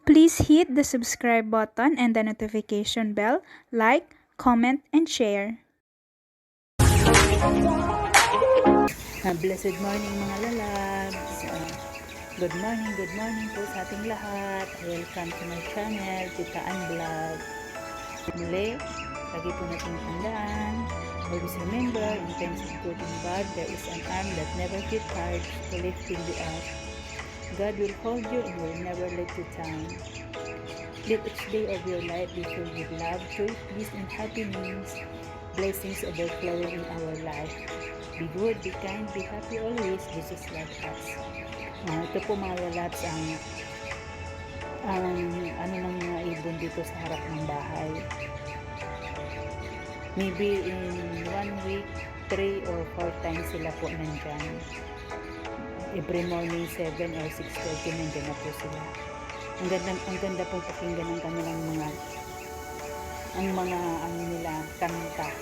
Please hit the subscribe button and the notification bell, like, comment, and share. Blessed morning mga lalabs. Good morning po sa ating lahat. Welcome to my channel, Tita Ann Vlog. Muli, lagi po natin tandaan. Always remember, in times of good and bad, there is an arm that never gets tired to lifting the up. God will hold you and will never let you down. Let each day of your life be filled with love, joy, peace, and happiness. Blessings overflowing in our life. Be good, be kind, be happy always. Jesus loves us. Ito po mga lalabs ang ano ng mga ibon dito sa harap ng bahay. Maybe in 1 week, 3 or 4 times sila po nandyan. Every morning 7 or 6:30 nandyan na po sila. Ang ganda pong pakinggan ng kanilang mga ano nila, kanta.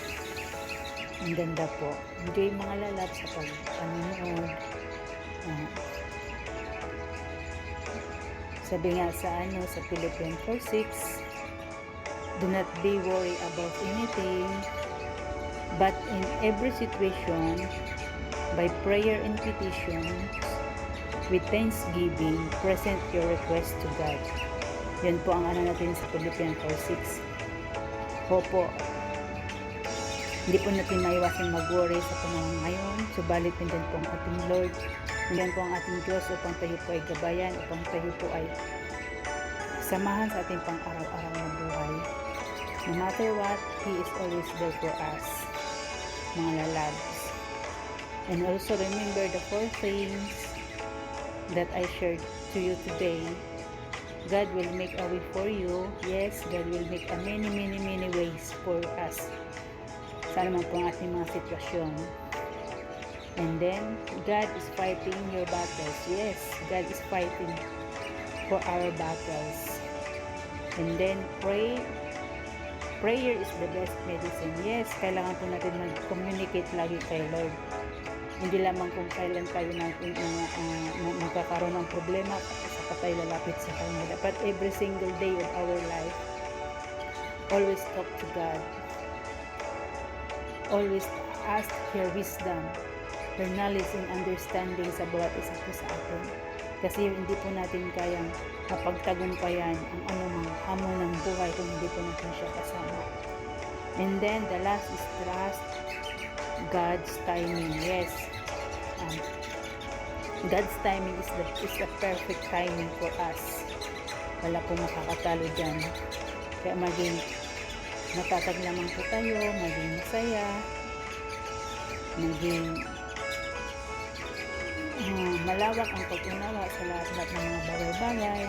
Ang ganda po. Enjoy mga lalab sa pag-anood. Sabi nga sa Philippians 4:6, do not be worried about anything, but in every situation, by prayer and petition, with thanksgiving, present your request to God. Yan po ang ano natin sa Philippians 4:6. Opo, hindi po natin maiwasan mag-worry sa panahon ngayon, subalit nandyan po ang ating Lord, nandyan po ang ating Diyos upang tayo po ay gabayan, upang tayo po ay samahan sa ating pang-araw-araw na buhay. No matter what, He is always there for us, mga lalabs. And also remember the 4 things that I shared to you today. God will make a way for you. Yes, God will make a many ways for us. Sana naman po ang ating mga sitwasyon. And then, God is fighting your battles. Yes, God is fighting for our battles. And then, pray. Prayer is the best medicine. Yes, kailangan po natin mag-communicate lagi kay Lord. Hindi lamang kung kailan tayo natin magkakaroon ng problema saka tayo lalapit sa Kanya. Dapat every single day of our life, always talk to God. Always ask her wisdom, her knowledge and understanding sa bawat isa po sa atin. Kasi hindi po natin kayang mapagtagumpayan ang anumang hamon ng buhay kung hindi po natin siya kasama. And then, the last is trust God's timing. Yes. God's timing is the perfect timing for us. Wala pong makakatalo dyan. Kaya maging matatag lamang po tayo, maging masaya, maging malawak ang pag-unawa sa lahat ng mga bagay-bagay,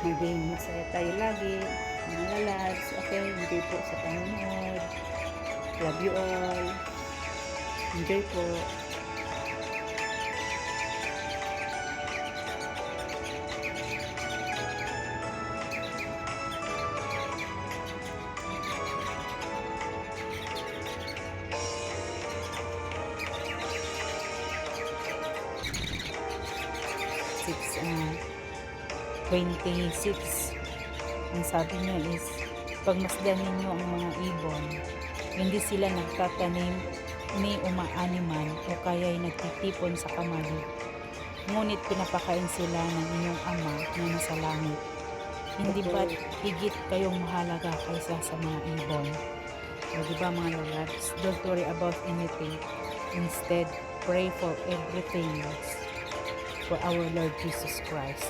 maging masaya tayo lagi, mga lalabs. Okay, enjoy po sa panonood. Love you all. Enjoy po. Six, 26. Ang sabi niya is, pagmasdan ninyo ang mga ibon, hindi sila nagtatanim ni umaaniman o kaya'y nagtitipon sa kamali. Ngunit pinapakain sila ng inyong Ama na nasa langit. Hindi ba't higit kayong mahalaga kaysa sa mga ibon? O diba mga lalabs, don't worry about anything. Instead, pray for everything for our Lord Jesus Christ.